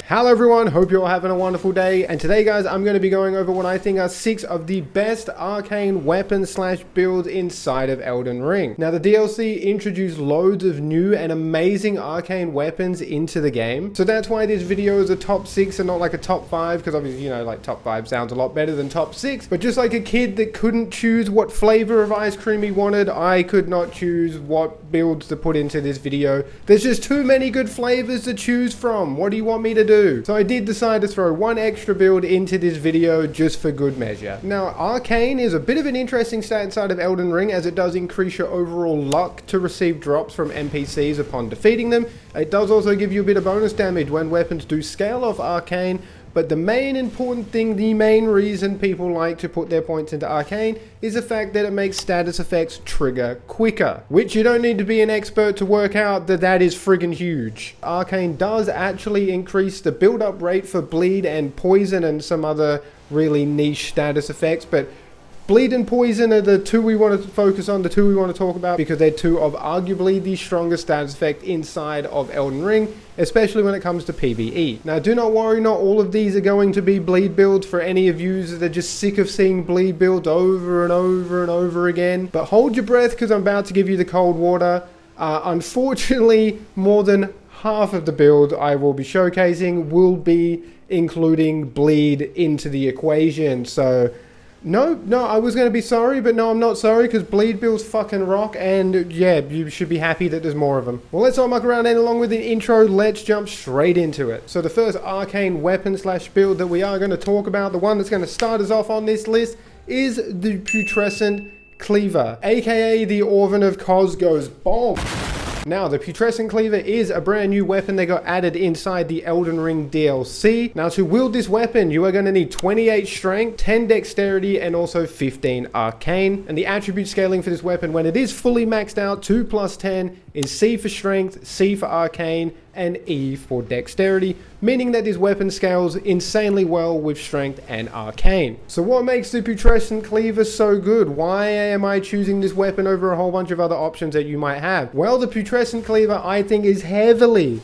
Hello everyone, hope you're all having a wonderful day, and today guys I'm going to be going over what I think are 6 of the best arcane weapons slash builds inside of Elden Ring. Now the DLC introduced loads of new and amazing arcane weapons into the game, so that's why this video is a top 6 and not like a top 5, because obviously, you know, like top 5 sounds a lot better than top 6, but just like a kid that couldn't choose what flavor of ice cream he wanted, I could not choose what builds to put into this video. There's just too many good flavors to choose from. What do you want me to do? So I did decide to throw one extra build into this video just for good measure. Now Arcane is a bit of an interesting stat inside of Elden Ring, as it does increase your overall luck to receive drops from NPCs upon defeating them. It does also give you a bit of bonus damage when weapons do scale off Arcane. But the main important thing, the main reason people like to put their points into Arcane is the fact that it makes status effects trigger quicker, which you don't need to be an expert to work out that is friggin' huge. Arcane does actually increase the build-up rate for bleed and poison and some other really niche status effects, but bleed and poison are the two we want to focus on, the two we want to talk about, because they're two of arguably the strongest status effect inside of Elden Ring, especially when it comes to PvE. Now do not worry, not all of these are going to be bleed builds for any of you that are just sick of seeing bleed builds over and over and over again. But hold your breath, because I'm about to give you the cold water. Unfortunately, more than half of the build I will be showcasing will be including bleed into the equation, so No, I was going to be sorry, but no, I'm not sorry, because bleed builds fucking rock, and yeah, you should be happy that there's more of them. Well, let's not muck around any along with the intro, let's jump straight into it. So the first arcane weapon slash build that we are going to talk about, the one that's going to start us off on this list, is the Putrescent Cleaver, aka the Orvan of Kos goes bonk. Now, the Putrescent Cleaver is a brand new weapon that got added inside the Elden Ring DLC. Now, to wield this weapon, you are going to need 28 strength, 10 dexterity, and also 15 arcane. And the attribute scaling for this weapon, when it is fully maxed out, 2 plus 10, is C for strength, C for arcane, and E for dexterity, meaning that this weapon scales insanely well with strength and arcane. So what makes the Putrescent Cleaver so good? Why am I choosing this weapon over a whole bunch of other options that you might have? Well, the Putrescent Cleaver, I think, is heavily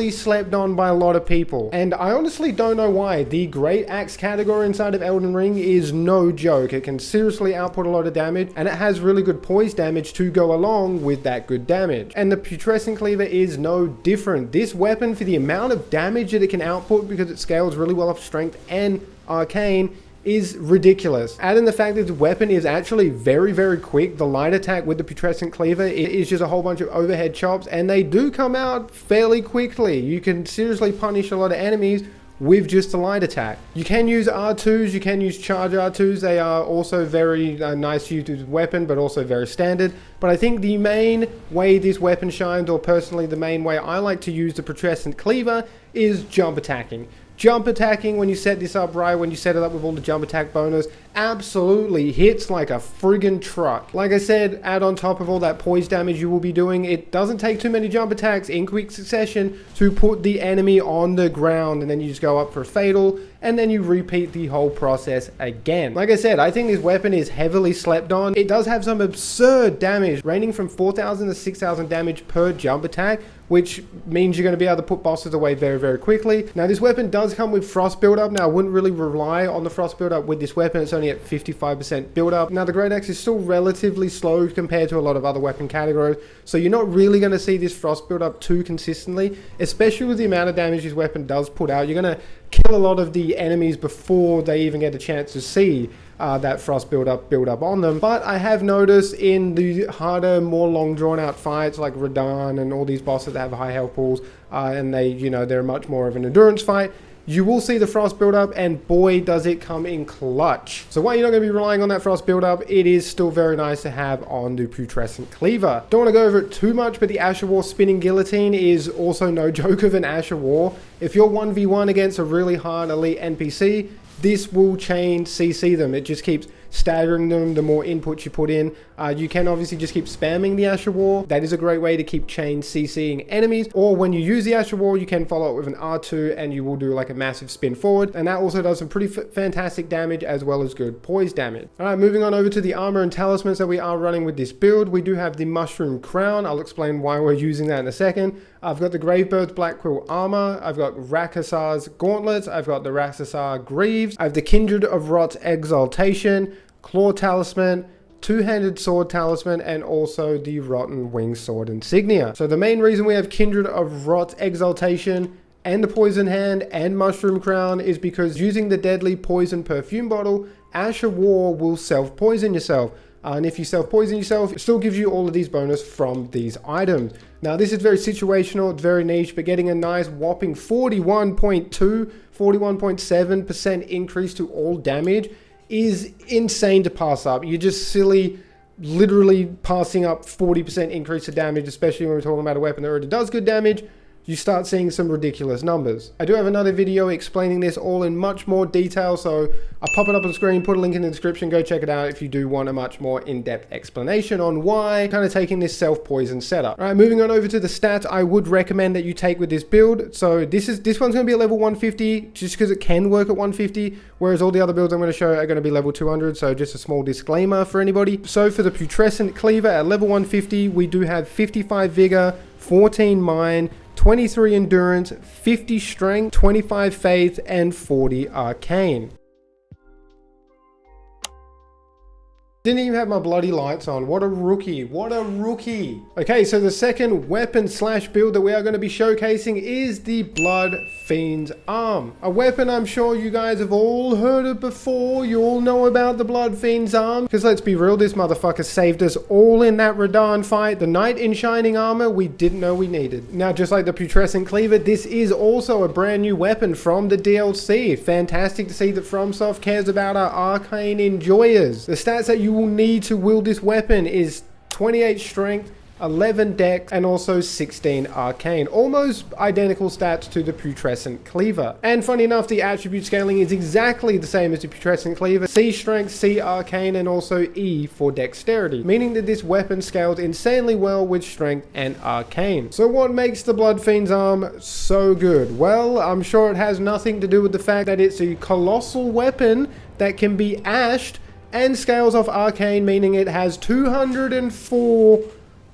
slept on by a lot of people, and I honestly don't know why. The Great Axe category inside of Elden Ring is no joke. It can seriously output a lot of damage, and it has really good poise damage to go along with that good damage. And the Putrescent Cleaver is no different. This weapon, for the amount of damage that it can output, because it scales really well off strength and arcane, is ridiculous. Add in the fact that the weapon is actually very quick. The light attack with the Putrescent Cleaver, it is just a whole bunch of overhead chops, and they do come out fairly quickly. You can seriously punish a lot of enemies with just a light attack. You can use R2s, you can use charge R2s. They are also very nice to use with weapon, but also very standard. But I think the main way this weapon shines, or personally the main way I like to use the Putrescent Cleaver, is jump attacking. Jump attacking, when you set this up right, when you set it up with all the jump attack bonus, absolutely hits like a friggin' truck. Like I said, add on top of all that poise damage you will be doing, it doesn't take too many jump attacks in quick succession to put the enemy on the ground, and then you just go up for a fatal, and then you repeat the whole process again. Like I said, I think this weapon is heavily slept on. It does have some absurd damage, ranging from 4,000 to 6,000 damage per jump attack, which means you're going to be able to put bosses away very quickly. Now, this weapon does come with frost buildup. Now, I wouldn't really rely on the frost buildup with this weapon. It's only at 55% buildup. Now, the Great Axe is still relatively slow compared to a lot of other weapon categories, so you're not really going to see this frost buildup too consistently, especially with the amount of damage this weapon does put out. You're going to kill a lot of the enemies before they even get a chance to see that frost buildup on them. But I have noticed in the harder, more long drawn out fights like Radahn and all these bosses that have high health pools, and they're much more of an endurance fight, you will see the frost buildup, and boy does it come in clutch. So while you're not going to be relying on that frost buildup, it is still very nice to have on the Putrescent Cleaver. Don't want to go over it too much, but the Asher War Spinning Guillotine is also no joke of an Asher War. If you're 1v1 against a really hard elite NPC, this will chain CC them. It just keeps staggering them the more inputs you put in. You can obviously just keep spamming the Asher War. That is a great way to keep chain CCing enemies. Or when you use the Asher War, you can follow it with an R2 and you will do like a massive spin forward. And that also does some pretty fantastic damage as well as good poise damage. Alright, moving on over to the armor and talismans that we are running with this build. We do have the Mushroom Crown. I'll explain why we're using that in a second. I've got the Gravebird's Black Quill Armor, I've got Rakasar's Gauntlets, I've got the Rakasar Greaves, I have the Kindred of Rot's Exaltation, Claw Talisman, Two-Handed Sword Talisman, and also the Rotten Wing Sword Insignia. So the main reason we have Kindred of Rot's Exaltation and the Poison Hand and Mushroom Crown is because using the Deadly Poison Perfume Bottle, Ash of War will self-poison yourself. And if you self-poison yourself, it still gives you all of these bonus from these items. Now this is very situational, it's very niche, but getting a nice whopping 41.2, 41.7% increase to all damage is insane to pass up. You're just silly, literally passing up 40% increase to damage, especially when we're talking about a weapon that already does good damage. You start seeing some ridiculous numbers. I do have another video explaining this all in much more detail, so I'll pop it up on the screen, put a link in the description, go check it out if you do want a much more in-depth explanation on why kind of taking this self-poison setup. All right, moving on over to the stats I would recommend that you take with this build. So this one's going to be a level 150 just because it can work at 150, whereas all the other builds I'm going to show are going to be level 200, so just a small disclaimer for anybody. So for the Putrescent Cleaver at level 150, we do have 55 Vigor, 14 Mind, 23 Endurance, 50 Strength, 25 Faith, and 40 Arcane. Didn't even have my bloody lights on. What a rookie. What a rookie. Okay, so the second weapon slash build that we are going to be showcasing is the Blood Fiend's Arm. A weapon I'm sure you guys have all heard of before. You all know about the Blood Fiend's Arm. Because let's be real, this motherfucker saved us all in that Radahn fight. The Knight in Shining Armor we didn't know we needed. Now, just like the Putrescent Cleaver, this is also a brand new weapon from the DLC. Fantastic to see that FromSoft cares about our Arcane enjoyers. The stats that you will need to wield this weapon is 28 Strength, 11 Dex, and also 16 Arcane. Almost identical stats to the Putrescent Cleaver. And funny enough, the attribute scaling is exactly the same as the Putrescent Cleaver. C Strength, C Arcane, and also E for Dexterity. Meaning that this weapon scales insanely well with Strength and Arcane. So what makes the Blood Fiend's Arm so good? Well, I'm sure it has nothing to do with the fact that it's a colossal weapon that can be ashed and scales off Arcane, meaning it has 204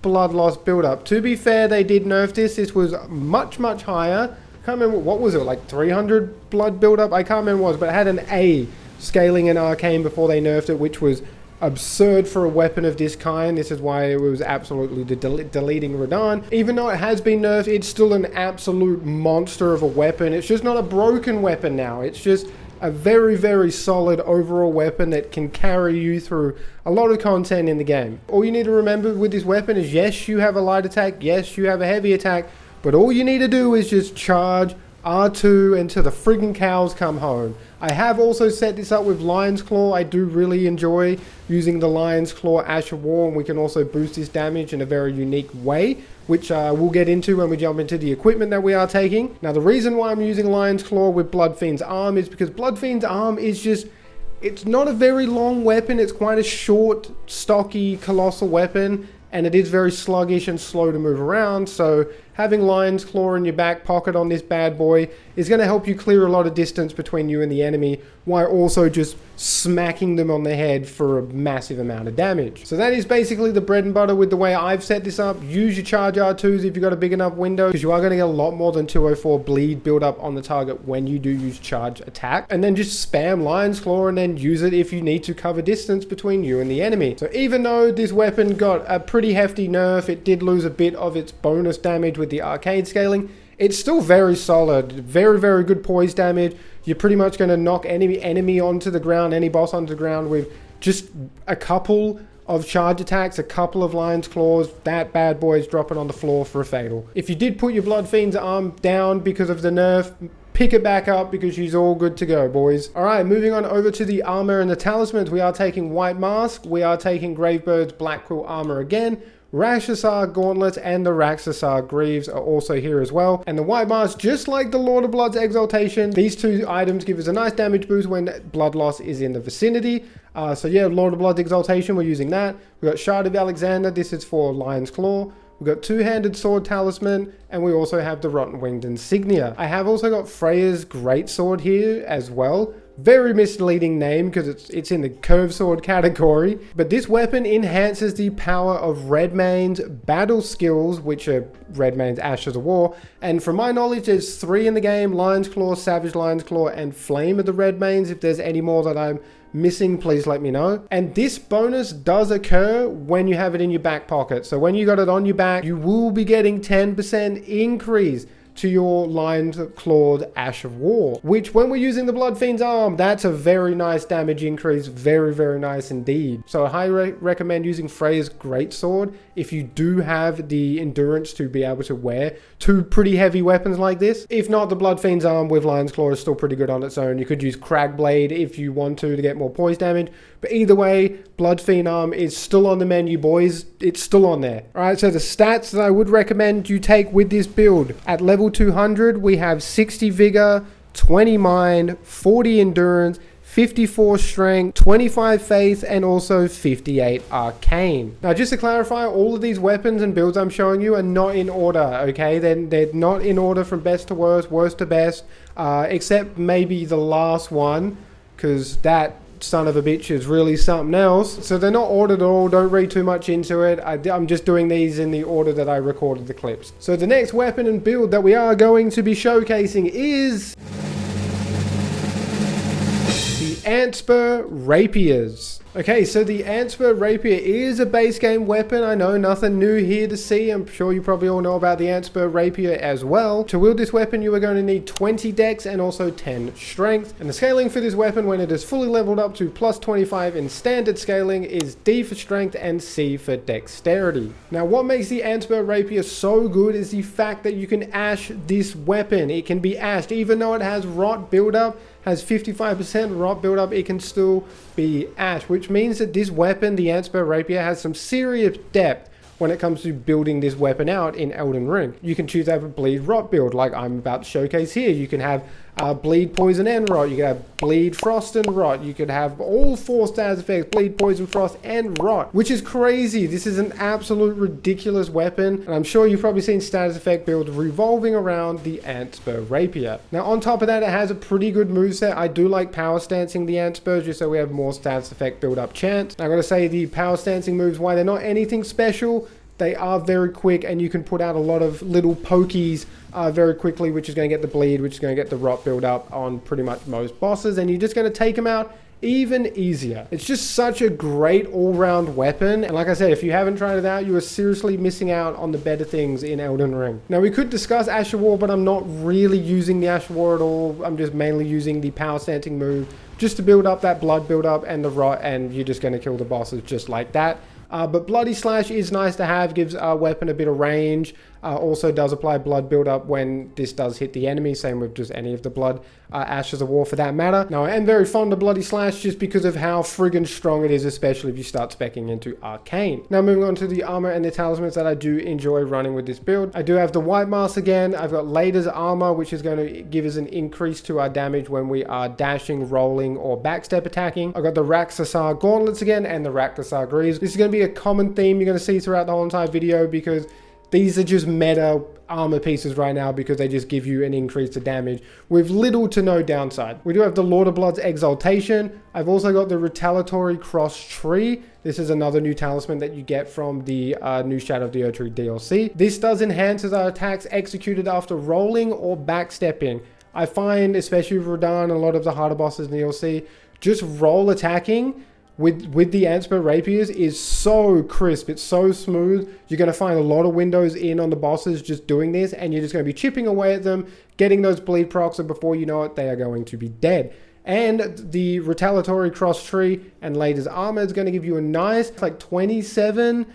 blood loss buildup. To be fair, they did nerf this. This was much higher. I can't remember, what was it, like 300 blood buildup? I can't remember what it was, but it had an A scaling in Arcane before they nerfed it, which was absurd for a weapon of this kind. This is why it was absolutely deleting Radahn. Even though it has been nerfed, it's still an absolute monster of a weapon. It's just not a broken weapon now. It's just a very solid overall weapon that can carry you through a lot of content in the game. All you need to remember with this weapon is, yes, you have a light attack, yes, you have a heavy attack, but all you need to do is just charge R2 until the friggin' cows come home. I have also set this up with Lion's Claw. I do really enjoy using the Lion's Claw Ash of War, and we can also boost this damage in a very unique way, which we'll get into when we jump into the equipment that we are taking. Now, the reason why I'm using Lion's Claw with Blood Fiend's Arm is because Blood Fiend's Arm is just, it's not a very long weapon. It's quite a short, stocky, colossal weapon, and it is very sluggish and slow to move around. So having Lion's Claw in your back pocket on this bad boy is going to help you clear a lot of distance between you and the enemy, while also just smacking them on the head for a massive amount of damage. So that is basically the bread and butter with the way I've set this up. Use your charge R2s if you've got a big enough window, because you are going to get a lot more than 204 bleed build up on the target when you do use charge attack. And then just spam Lion's Claw and then use it if you need to cover distance between you and the enemy. So even though this weapon got a pretty hefty nerf, it did lose a bit of its bonus damage with the arcade scaling, it's still very solid. Very good poise damage. You're pretty much going to knock any enemy onto the ground, any boss onto the ground with just a couple of charge attacks, a couple of Lion's Claws. That bad boy is dropping on the floor for a fatal. If you did put your Blood Fiend's Arm down because of the nerf, pick it back up because she's all good to go, boys. All right, moving on over to the armor and the talismans. We are taking White Mask. We are taking Gravebird's Black Quill Armor again. Rakasar Gauntlets and the Rakasar Greaves are also here as well. And the White Mask, just like the Lord of Blood's Exaltation, these two items give us a nice damage boost when blood loss is in the vicinity. So yeah, Lord of Blood's Exaltation, we're using that. We've got Shard of Alexander, this is for Lion's Claw. We've got Two-Handed Sword Talisman, and we also have the Rotten Winged Insignia. I have also got Freya's Greatsword here as well. Very misleading name because it's in the curved sword category. But this weapon enhances the power of Redmane's battle skills, which are Redmane's Ashes of War. And from my knowledge, there's 3 in the game: Lion's Claw, Savage Lion's Claw, and Flame of the Redmanes. If there's any more that I'm missing, please let me know. And this bonus does occur when you have it in your back pocket. So when you got it on your back, you will be getting 10% increase to your Lion's Clawed Ash of War, which when we're using the Blood Fiend's Arm, that's a very nice damage increase. Very, very nice indeed. So I highly recommend using Freya's Greatsword if you do have the endurance to be able to wear 2 pretty heavy weapons like this. If not, the Blood Fiend's Arm with Lion's Claw is still pretty good on its own. You could use Cragblade if you want to get more poise damage. But either way, Blood Fiend Arm is still on the menu, boys. It's still on there. Alright, so the stats that I would recommend you take with this build. At level 200, we have 60 Vigor, 20 Mind, 40 Endurance, 54 Strength, 25 Faith, and also 58 Arcane. Now, just to clarify, all of these weapons and builds I'm showing you are not in order, okay? They're not in order from best to worst, worst to best, except maybe the last one, because that son of a bitch is really something else. So they're not ordered at all. Don't read too much into it. I'm just doing these in the order that I recorded the clips. So the next weapon and build that we are going to be showcasing is the Antspur Rapiers. Okay, so the Antspur Rapier is a base game weapon. I know, nothing new here to see. I'm sure you probably all know about the Antspur Rapier as well. To wield this weapon, you are going to need 20 Dex and also 10 Strength. And the scaling for this weapon, when it is fully leveled up to plus 25 in standard scaling, is D for Strength and C for Dexterity. Now, what makes the Antspur Rapier so good is the fact that you can ash this weapon. It can be ashed, even though it has rot buildup, has 55% rot buildup, it can still be ash, which means that this weapon, the Antspur Rapier, has some serious depth when it comes to building this weapon out in Elden Ring. You can choose to have a bleed rot build like I'm about to showcase here. You can have bleed poison and rot. You can have bleed frost and rot. You could have all 4 status effects: bleed, poison, frost, and rot, which is crazy. This is an absolute ridiculous weapon, and I'm sure you've probably seen status effect builds revolving around the Antspur Rapier. Now, on top of that, it has a pretty good moveset. I do like power stancing the Antspurs just so we have more status effect build up chance. Now, I'm going to say the power stancing moves, why they're not anything special, they are very quick, and you can put out a lot of little pokies very quickly, which is going to get the bleed, which is going to get the rot build up on pretty much most bosses, and you're just going to take them out even easier. It's just such a great all-round weapon, and like I said, if you haven't tried it out, you are seriously missing out on the better things in Elden Ring. Now, we could discuss Ash of War, but I'm not really using the Ash of War at all. I'm just mainly using the power stancing move just to build up that blood build up and the rot, and you're just going to kill the bosses just like that. But Bloody Slash is nice to have, gives our weapon a bit of range, also does apply blood buildup when this does hit the enemy, same with just any of the blood Ashes of War for that matter. Now, I am very fond of Bloody Slash just because of how friggin' strong it is, especially if you start speccing into Arcane. Now, moving on to the armor and the talismans that I do enjoy running with this build. I do have the White Mask again. I've got Lader's Armor, which is going to give us an increase to our damage when we are dashing, rolling, or backstep attacking. I've got the Rakshasar Gauntlets again and the Rakshasar Greaves. This is going to be a common theme you're going to see throughout the whole entire video because these are just meta armor pieces right now because they just give you an increase to damage with little to no downside. We do have the Lord of Blood's Exaltation. I've also got the Retaliatory Cross Tree. This is another new talisman that you get from the new Shadow of the Erdtree DLC. This does enhance our attacks executed after rolling or backstepping. I find, especially with Radahn and a lot of the harder bosses in the DLC, just roll attacking with the Antspur Rapiers is so crisp, it's so smooth. You're going to find a lot of windows in on the bosses just doing this, and you're just going to be chipping away at them, getting those bleed procs, and before you know it, they are going to be dead. And the Retaliatory Cross Tree and Lader's Armor is going to give you a nice, like 27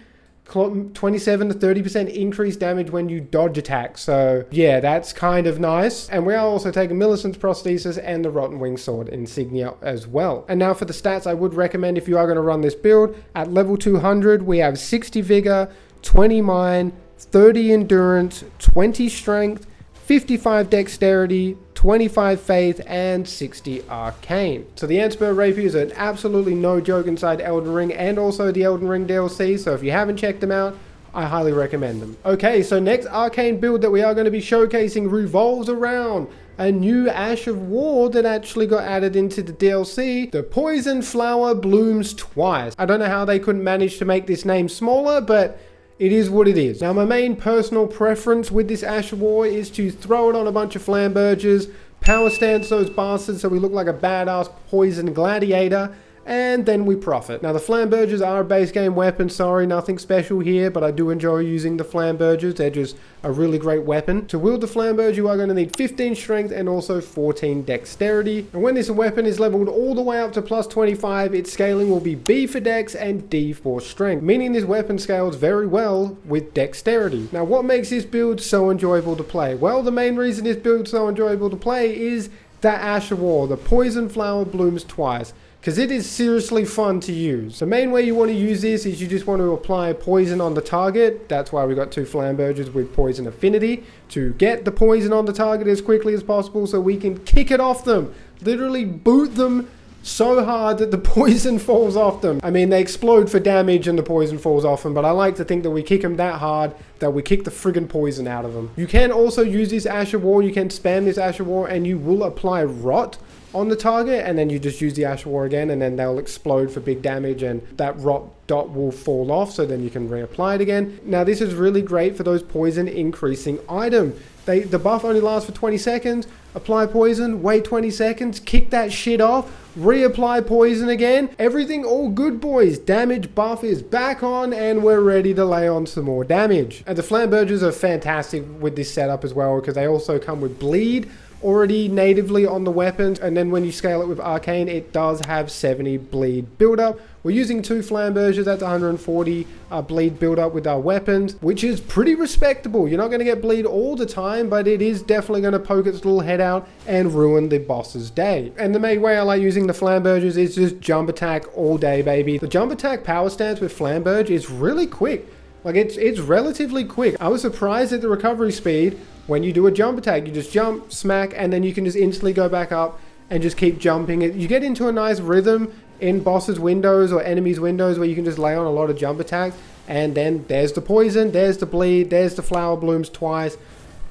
to 30% increased damage when you dodge attack. So yeah, that's kind of nice. And we are also taking Millicent's Prosthesis and the Rotten Wing Sword insignia as well. And now for the stats, I would recommend if you are going to run this build, at level 200, we have 60 Vigor, 20 Mind, 30 Endurance, 20 Strength, 55 Dexterity, 25 Faith, and 60 Arcane. So the Antspur Rapier is an absolutely no joke inside Elden Ring and also the Elden Ring DLC. So if you haven't checked them out, I highly recommend them. Okay, so next arcane build that we are going to be showcasing revolves around a new Ash of War that actually got added into the DLC. The poison flower blooms twice. I don't know how they couldn't manage to make this name smaller, but it is what it is. Now, my main personal preference with this Ash of War is to throw it on a bunch of flambergers, power stance those bastards so we look like a badass poison gladiator, and then we profit. Now, the flambergers are a base game weapon. Sorry, nothing special here, but I do enjoy using the flambergers. They're just a really great weapon. To wield the flamberger, you are going to need 15 strength and also 14 dexterity. And when this weapon is leveled all the way up to plus 25, its scaling will be B for dex and D for strength, meaning this weapon scales very well with dexterity. Now, what makes this build so enjoyable to play? Well, the main reason this build is so enjoyable to play is that Ash of War. The poison flower blooms twice, because it is seriously fun to use. The main way you want to use this is you just want to apply poison on the target. That's why we got 2 flambergers with poison affinity, to get the poison on the target as quickly as possible so we can kick it off them. Literally boot them so hard that the poison falls off them. I mean, they explode for damage and the poison falls off them, but I like to think that we kick them that hard that we kick the friggin' poison out of them. You can also use this Ash of War. You can spam this Ash of War and you will apply rot on the target, and then you just use the Ash of War again, and then they'll explode for big damage and that rot dot will fall off, so then you can reapply it again. Now, this is really great for those poison increasing items. The buff only lasts for 20 seconds. Apply poison, wait 20 seconds, kick that shit off, reapply poison again. Everything all good, boys. Damage buff is back on and we're ready to lay on some more damage. And the flambergers are fantastic with this setup as well, because they also come with bleed already natively on the weapons, and then when you scale it with Arcane, it does have 70 bleed buildup. We're using 2 flambergers, that's 140 bleed buildup with our weapons, which is pretty respectable. You're not going to get bleed all the time, but it is definitely going to poke its little head out and ruin the boss's day. And the main way I like using the flambergers is just jump attack all day, baby. The jump attack power stance with flamberge is really quick. Like, it's relatively quick. I was surprised at the recovery speed. When you do a jump attack, you just jump, smack, and then you can just instantly go back up and just keep jumping. You get into a nice rhythm in bosses' windows or enemies' windows where you can just lay on a lot of jump attacks, and then there's the poison, there's the bleed, there's the flower blooms twice.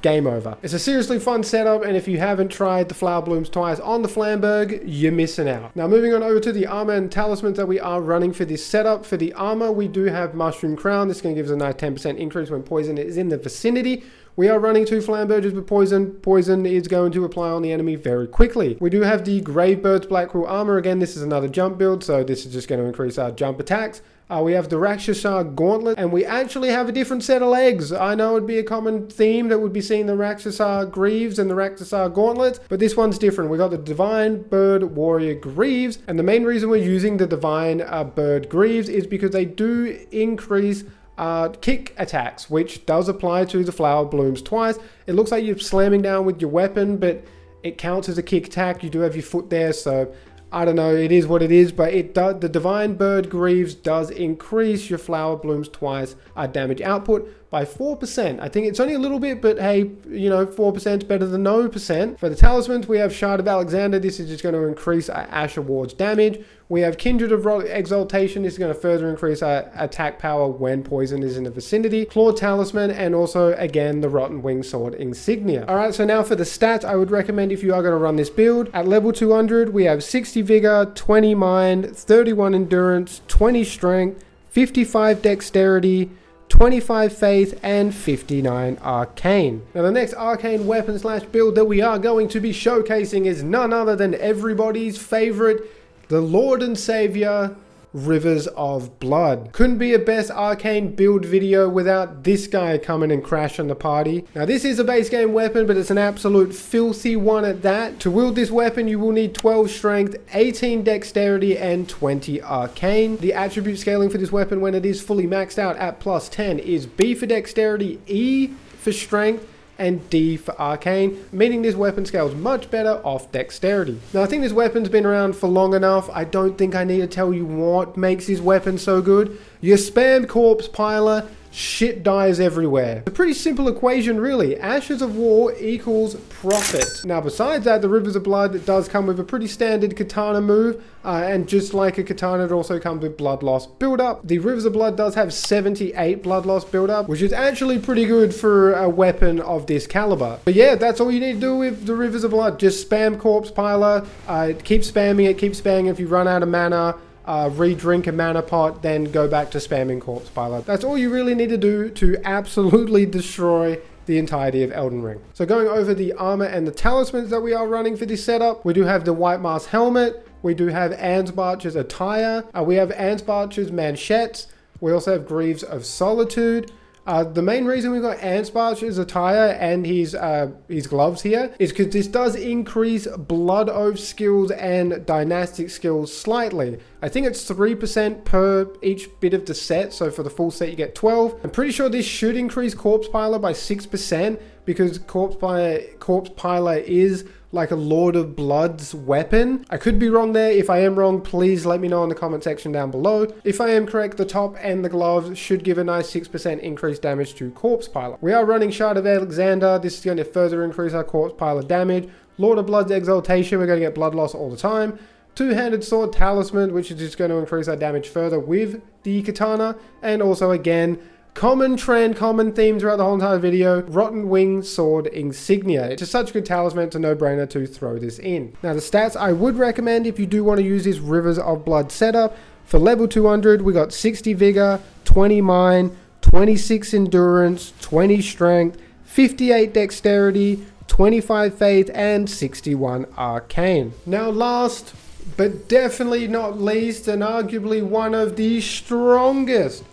Game over. It's a seriously fun setup, and if you haven't tried the flower blooms twice on the Flamberg, you're missing out. Now, moving on over to the armor and talismans that we are running for this setup. For the armor, we do have Mushroom Crown. This is going to give us a nice 10% increase when poison is in the vicinity. We are running 2 flambergers with poison. Poison is going to apply on the enemy very quickly. We do have the Gravebird's Blackquill armor. Again, this is another jump build, so this is just going to increase our jump attacks. We have the Rakshasa Gauntlet, and we actually have a different set of legs. I know it'd be a common theme that would be seeing the Rakshasa Greaves and the Rakshasa Gauntlets, but this one's different. We got the Divine Bird Warrior Greaves, and the main reason we're using the Divine Bird Greaves is because they do increase kick attacks, which does apply to the flower blooms twice. It looks like you're slamming down with your weapon, but it counts as a kick attack. You do have your foot there, so I don't know, it is what it is, but it does. The Divine Bird Greaves does increase your flower blooms twice damage output by 4%. I think it's only a little bit, but hey, you know, 4% is better than 0%. For the talismans, we have Shard of Alexander. This is just going to increase our Ash of War's damage. We have Kindred of Exaltation. This is going to further increase our attack power when poison is in the vicinity. Claw Talisman, and also, again, the Rotten Wing Sword Insignia. Alright, so now for the stats, I would recommend if you are going to run this build, at level 200, we have 60 Vigor, 20 Mind, 31 Endurance, 20 Strength, 55 Dexterity, 25 Faith, and 59 Arcane. Now, the next Arcane weapon slash build that we are going to be showcasing is none other than everybody's favorite, the Lord and Savior, Rivers of Blood. Couldn't be a best Arcane build video without this guy coming and crashing the party. Now, this is a base game weapon, but it's an absolute filthy one at that. To wield this weapon, you will need 12 Strength, 18 Dexterity, and 20 Arcane. The attribute scaling for this weapon when it is fully maxed out at plus 10 is B for Dexterity, E for Strength, and D for Arcane, meaning this weapon scales much better off Dexterity. Now, I think this weapon's been around for long enough. I don't think I need to tell you what makes this weapon so good. Your spam Corpse Piler shit dies everywhere. It's a pretty simple equation really. Ashes of War equals profit. Now besides that, the Rivers of Blood does come with a pretty standard katana move, and just like a katana, it also comes with blood loss build-up. The Rivers of Blood does have 78 blood loss build-up, which is actually pretty good for a weapon of this caliber. But yeah, that's all you need to do with the Rivers of Blood. Just spam Corpse Piler, keep spamming it, keep spamming it. If you run out of mana, re-drink a mana pot, then go back to spamming Corpse Piler. That's all you really need to do to absolutely destroy the entirety of Elden Ring. So going over the armor and the talismans that we are running for this setup, we do have the White Mask Helmet, we do have Ansbarch's attire, we have Ansbarch's manchettes, we also have Greaves of Solitude. The main reason we've got Ansbarch's attire and his gloves here is because this does increase Blood Oath skills and Dynastic skills slightly. I think it's 3% per each bit of the set, so for the full set you get 12. I'm pretty sure this should increase Corpse Piler by 6% because Corpse Piler is like a Lord of Blood's weapon. I could be wrong there. If I am wrong, please let me know in the comment section down below. If I am correct, the top and the gloves should give a nice 6% increased damage to Corpse Piler. We are running Shard of Alexander. This is going to further increase our Corpse Piler damage. Lord of Blood's Exaltation, we're going to get blood loss all the time. Two-handed sword talisman, which is just going to increase our damage further with the katana. And also again, common theme throughout the whole entire video, Rotten Wing Sword Insignia. It's just such a good talisman, it's a no-brainer to throw this in. Now the stats I would recommend if you do want to use this Rivers of Blood setup, for level 200 we got 60 Vigor, 20 Mind, 26 Endurance, 20 Strength, 58 Dexterity, 25 Faith, and 61 Arcane. Now last, but definitely not least, and arguably one of the strongest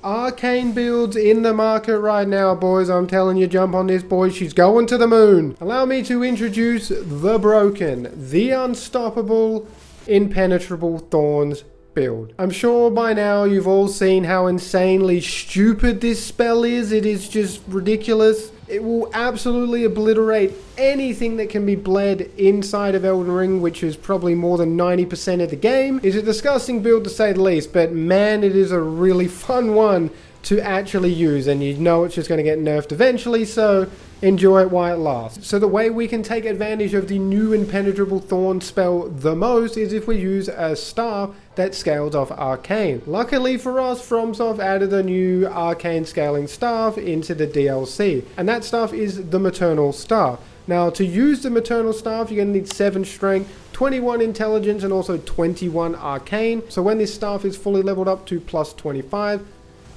Arcane builds in the market right now, boys. I'm telling you, jump on this, boys. She's going to the moon. Allow me to introduce the broken, the unstoppable, impenetrable Thorns build. I'm sure by now you've all seen how insanely stupid this spell is. It is just ridiculous. It will absolutely obliterate anything that can be bled inside of Elden Ring, which is probably more than 90% of the game. It's a disgusting build to say the least, but man, it is a really fun one to actually use, and you know it's just going to get nerfed eventually, so enjoy it while it lasts. So the way we can take advantage of the new Impenetrable Thorn spell the most is if we use a staff that scales off Arcane. Luckily for us, FromSoft added a new Arcane scaling staff into the DLC, and that staff is the Maternal Staff. Now to use the Maternal Staff, you're going to need 7 Strength, 21 Intelligence, and also 21 Arcane. So when this staff is fully leveled up to plus 25,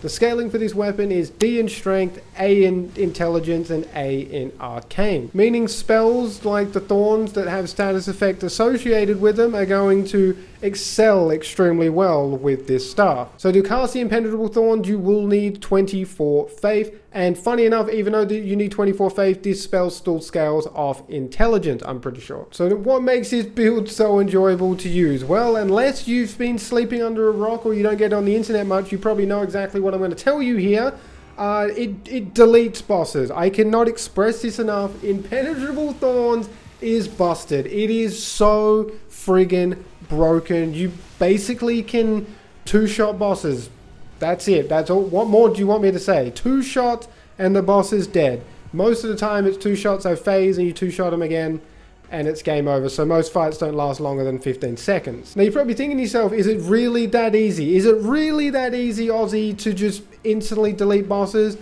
the scaling for this weapon is D in Strength, A in Intelligence, and A in Arcane. Meaning spells like the Thorns that have status effect associated with them are going to excel extremely well with this staff. So to cast the Impenetrable Thorns, you will need 24 Faith. And funny enough, even though you need 24 Faith, this spell still scales off Intelligence, I'm pretty sure. So what makes this build so enjoyable to use? Well, unless you've been sleeping under a rock or you don't get on the internet much, you probably know exactly what I'm going to tell you here. It deletes bosses. I cannot express this enough. Impenetrable Thorns is busted. It is so friggin' broken. You basically can two-shot bosses. That's it. That's all. What more do you want me to say? 2 shots and the boss is dead. Most of the time it's 2 shots, so phase and you 2-shot them again and it's game over. So most fights don't last longer than 15 seconds. Now you're probably thinking to yourself, is it really that easy? Is it really that easy, Aussie, to just instantly delete bosses?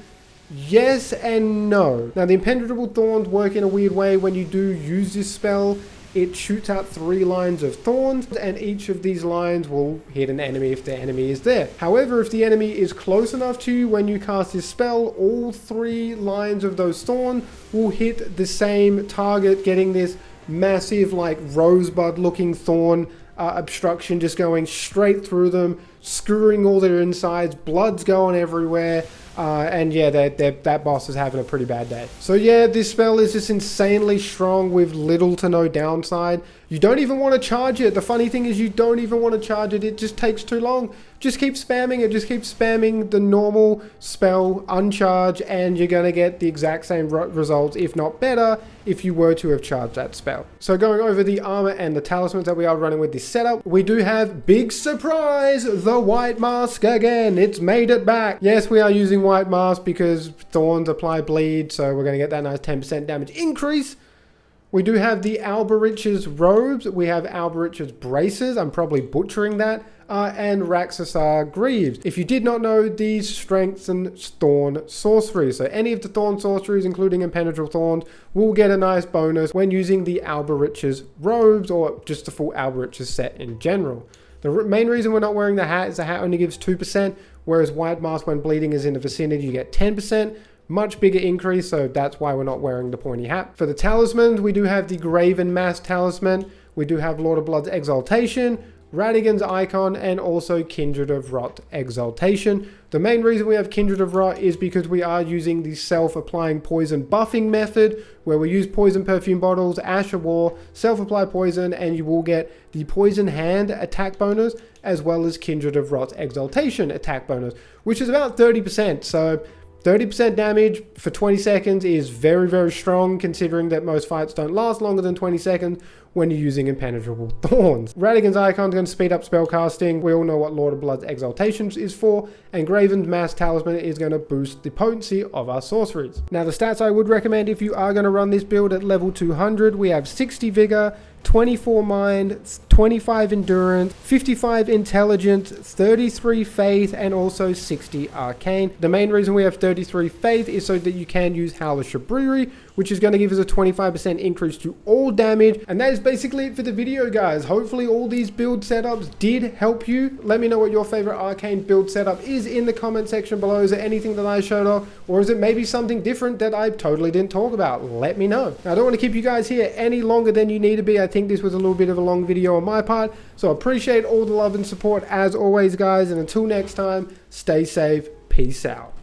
Yes and no. Now the Impenetrable Thorns work in a weird way. When you do use this spell, it shoots out 3 lines of thorns, and each of these lines will hit an enemy if the enemy is there. However, if the enemy is close enough to you when you cast this spell, all 3 lines of those thorns will hit the same target, getting this massive, like, rosebud looking thorn obstruction just going straight through them, skewering all their insides, blood's going everywhere. And yeah, that boss is having a pretty bad day. So yeah, this spell is just insanely strong with little to no downside. You don't even want to charge it. The funny thing is you don't even want to charge it. It just takes too long. just keep spamming it, just keep spamming the normal spell, uncharge, and you're going to get the exact same results, if not better, if you were to have charged that spell. So going over the armor and the talismans that we are running with this setup, we do have, big surprise, the white mask again. It's made it back. Yes, we are using white mask because thorns apply bleed, so we're going to get that nice 10% damage increase. We do have the Alberich's robes, we have Alberich's braces, I'm probably butchering that, and Raxasar greaves. If you did not know, these strengthen thorn sorceries. So any of the thorn sorceries, including impenetrable thorns, will get a nice bonus when using the Alberich's robes, or just the full Alberich's set in general. The main reason we're not wearing the hat is the hat only gives 2%, whereas white mask when bleeding is in the vicinity, you get 10%. Much bigger increase, so that's why we're not wearing the pointy hat. For the talismans, we do have the Graven Mass talisman, we do have Lord of Blood's Exaltation, Radigan's Icon, and also Kindred of Rot Exaltation. The main reason we have Kindred of Rot is because we are using the self-applying poison buffing method, where we use poison perfume bottles, Ash of War, self-apply poison, and you will get the Poison Hand attack bonus, as well as Kindred of Rot's Exaltation attack bonus, which is about 30%, so 30% damage for 20 seconds is very, very strong, considering that most fights don't last longer than 20 seconds when you're using impenetrable thorns. Radigan's Icon is going to speed up spellcasting. We all know what Lord of Blood's Exaltation is for, and Graven's Mass Talisman is going to boost the potency of our sorceries. Now, the stats I would recommend if you are going to run this build at level 200, we have 60 Vigor, 24 Mind, 25 Endurance, 55 Intelligence, 33 Faith, and also 60 Arcane. The main reason we have 33 Faith is so that you can use Howler's Brewery, which is going to give us a 25% increase to all damage. And that is basically it for the video, guys. Hopefully all these build setups did help you. Let me know what your favorite Arcane build setup is in the comment section below. Is there anything that I showed off, or is it maybe something different that I totally didn't talk about? Let me know. Now, I don't want to keep you guys here any longer than you need to be. I think this was a little bit of a long video on my part, so I appreciate all the love and support as always, guys, and until next time, stay safe, peace out.